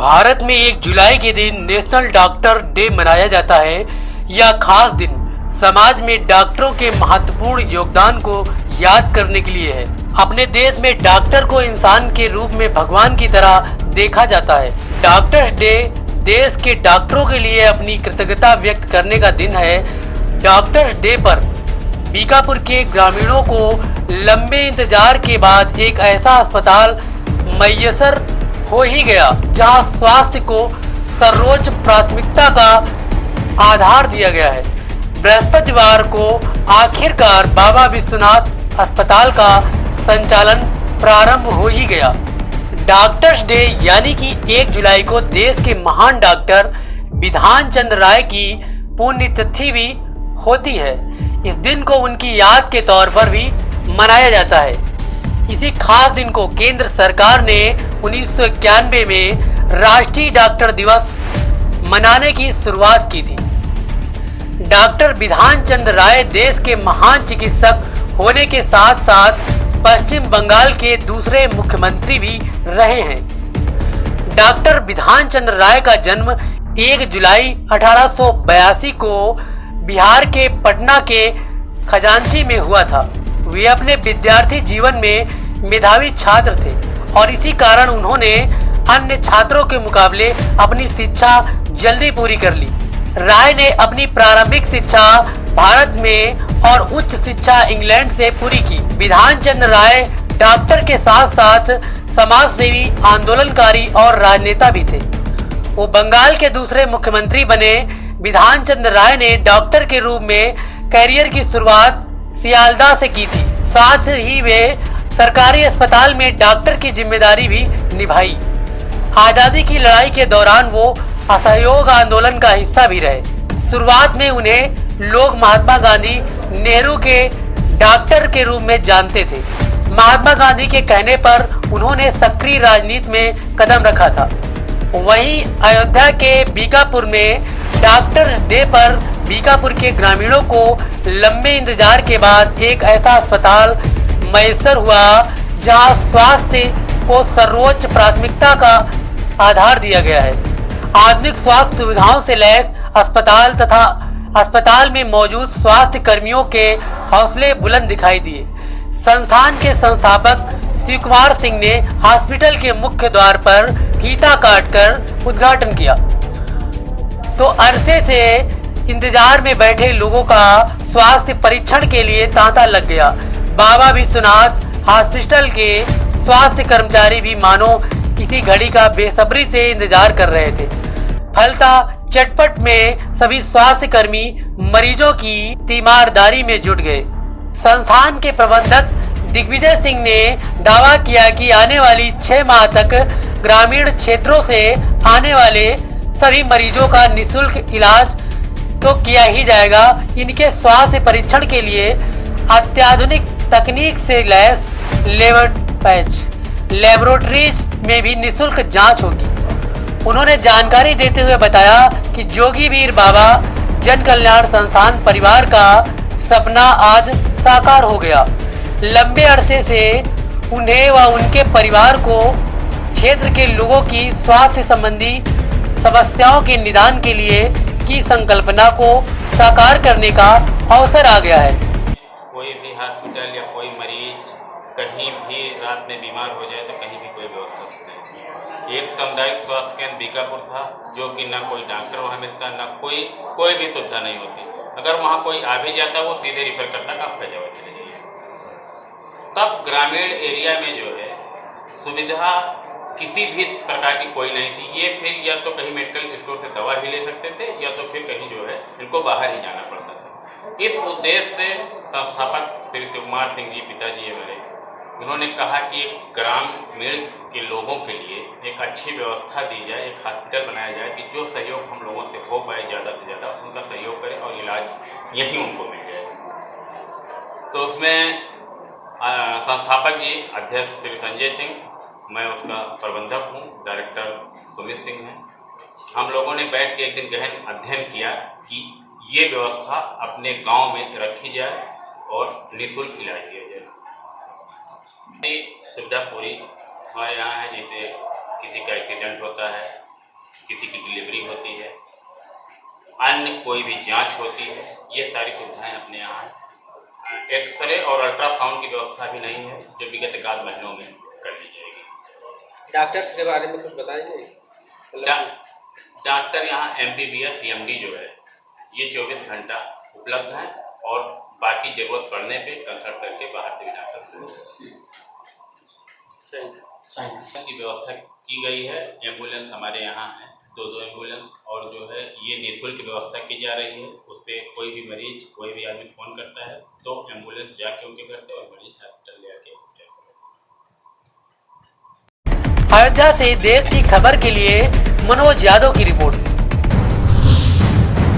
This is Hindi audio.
भारत में 1 जुलाई के दिन नेशनल डॉक्टर डे मनाया जाता है। यह खास दिन समाज में डॉक्टरों के महत्वपूर्ण योगदान को याद करने के लिए है। अपने देश में डॉक्टर को इंसान के रूप में भगवान की तरह देखा जाता है। डॉक्टर्स डे देश के डॉक्टरों के लिए अपनी कृतज्ञता व्यक्त करने का दिन है। डॉक्टर्स डे पर बीकापुर के ग्रामीणों को लंबे इंतजार के बाद एक ऐसा अस्पताल मैसर हो ही गया जहां स्वास्थ्य को सर्वोच्च प्राथमिकता का आधार दिया गया है। बृहस्पतिवार को आखिरकार बाबा विश्वनाथ अस्पताल का संचालन प्रारंभ हो ही गया। डॉक्टर्स डे यानी कि 1 जुलाई को देश के महान डॉक्टर बिधान चंद्र राय की पुण्यतिथि भी होती है। इस दिन को उनकी याद के तौर पर भी मनाया जाता है। इसी खास दिन को केंद्र सरकार ने 1991 में राष्ट्रीय डॉक्टर दिवस मनाने की शुरुआत की थी। डॉक्टर बिधान चंद्र राय देश के महान चिकित्सक होने के साथ साथ पश्चिम बंगाल के दूसरे मुख्यमंत्री भी रहे हैं। डॉक्टर बिधान चंद्र राय का जन्म 1 जुलाई 1882 को बिहार के पटना के खजांची में हुआ था। वे अपने विद्यार्थी जीवन में मेधावी छात्र थे और इसी कारण उन्होंने अन्य छात्रों के मुकाबले अपनी शिक्षा जल्दी पूरी कर ली। राय ने अपनी प्रारंभिक शिक्षा भारत में और उच्च शिक्षा इंग्लैंड से पूरी की। बिधान चंद्र राय डॉक्टर के साथ साथ समाज सेवी, आंदोलनकारी और राजनेता भी थे। वो बंगाल के दूसरे मुख्यमंत्री बने। बिधान चंद्र राय ने डॉक्टर के रूप में करियर की शुरुआत सियालदह से की थी। साथ ही वे सरकारी अस्पताल में डॉक्टर की जिम्मेदारी भी निभाई। आजादी की लड़ाई के दौरान वो असहयोग आंदोलन का हिस्सा भी रहे। शुरुआत में उन्हें लोग महात्मा गांधी नेहरू के डॉक्टर के रूप में जानते थे। महात्मा गांधी के कहने पर उन्होंने सक्रिय राजनीति में कदम रखा था। वहीं अयोध्या के बीकापुर में डॉक्टर डे पर बीकापुर के ग्रामीणों को लंबे इंतजार के बाद एक ऐसा अस्पताल मैसर हुआ जहां स्वास्थ्य को सर्वोच्च प्राथमिकता का आधार दिया गया है। आधुनिक स्वास्थ्य सुविधाओं से लैस अस्पताल तथा अस्पताल में मौजूद स्वास्थ्य कर्मियों के हौसले बुलंद दिखाई दिए। संस्थान के संस्थापक शिव कुमार सिंह ने हॉस्पिटल के मुख्य द्वार पर फीता काटकर उद्घाटन किया तो अरसे से इंतजार में बैठे लोगों का स्वास्थ्य परीक्षण के लिए तांता लग गया। बाबा विश्वनाथ हॉस्पिटल के स्वास्थ्य कर्मचारी भी मानो इसी घड़ी का बेसब्री से इंतजार कर रहे थे। फलता चटपट में सभी स्वास्थ्य कर्मी मरीजों की तीमारदारी में जुट गए। संस्थान के प्रबंधक दिग्विजय सिंह ने दावा किया कि आने वाली 6 माह तक ग्रामीण क्षेत्रों से आने वाले सभी मरीजों का निःशुल्क इलाज तो किया ही जाएगा। इनके स्वास्थ्य परीक्षण के लिए अत्याधुनिक तकनीक से लैस लेबोरेटरीज में भी निःशुल्क जांच होगी। उन्होंने जानकारी देते हुए बताया कि जोगी वीर बाबा जन कल्याण संस्थान परिवार का सपना आज साकार हो गया। लंबे अरसे से उन्हें व उनके परिवार को क्षेत्र के लोगों की स्वास्थ्य संबंधी समस्याओं के निदान के लिए की संकल्पना को साकार करने का अवसर आ गया है। कोई भी हॉस्पिटल या कोई मरीज कहीं भी रात में बीमार हो जाए तो कहीं भी कोई व्यवस्था नहीं। एक सामुदायिक स्वास्थ्य केंद्र बीकापुर था जो कि ना कोई डॉक्टर वहाँ मिलता, ना कोई भी सुविधा नहीं होती। अगर वहाँ कोई आ भी जाता वो सीधे रिफर करता का फैजाबाद चले जाइए। तब ग्रामीण एरिया में जो है सुविधा किसी भी प्रकार की कोई नहीं थी। ये फिर या तो कहीं मेडिकल स्टोर से दवा ही ले सकते थे या तो फिर कहीं जो है इनको बाहर ही जाना पड़ता था। इस उद्देश्य से संस्थापक श्री शिव कुमार सिंह जी, पिताजी हमारे, उन्होंने कहा कि एक ग्रामीण के लोगों के लिए एक अच्छी व्यवस्था दी जाए, एक हॉस्पिटल बनाया जाए कि जो सहयोग हम लोगों से हो पाए ज़्यादा से ज़्यादा उनका सहयोग करें और इलाज यहीं उनको मिल जाए। तो उसमें संस्थापक जी अध्यक्ष श्री संजय सिंह, मैं उसका प्रबंधक हूँ, डायरेक्टर सुमित सिंह हैं। हम लोगों ने बैठ के एक दिन गहन अध्ययन किया कि ये व्यवस्था अपने गांव में रखी जाए और निःशुल्क इलाज किया जाए। सुविधा पूरी हमारे यहाँ है। जैसे किसी का एक्सीडेंट होता है किसी की डिलीवरी होती है, अन्य कोई भी जांच होती है, ये सारी सुविधाएं अपने यहाँ हैं। एक्सरे और अल्ट्रासाउंड की व्यवस्था भी नहीं है, जो विगत एकाध महीनों में कर ली जाएगी। डॉक्टर्स के बारे में कुछ बताएंगे? डॉक्टर यहाँ MBBS MD जो है ये 24 घंटा उपलब्ध हैं और बाकी जरूरत पड़ने पे कंसल्ट करके बाहर से भी डॉक्टर की व्यवस्था की गई है। एम्बुलेंस हमारे यहाँ है, 2 एम्बुलेंस, और जो है ये निःशुल्क व्यवस्था की जा रही है। उस पर कोई भी मरीज, कोई भी आदमी फोन करता है तो एम्बुलेंस जाके उनके घर से और मरीज हॉस्पिटल ले आके अयोध्या से देश की खबर के लिए मनोज यादव की रिपोर्ट।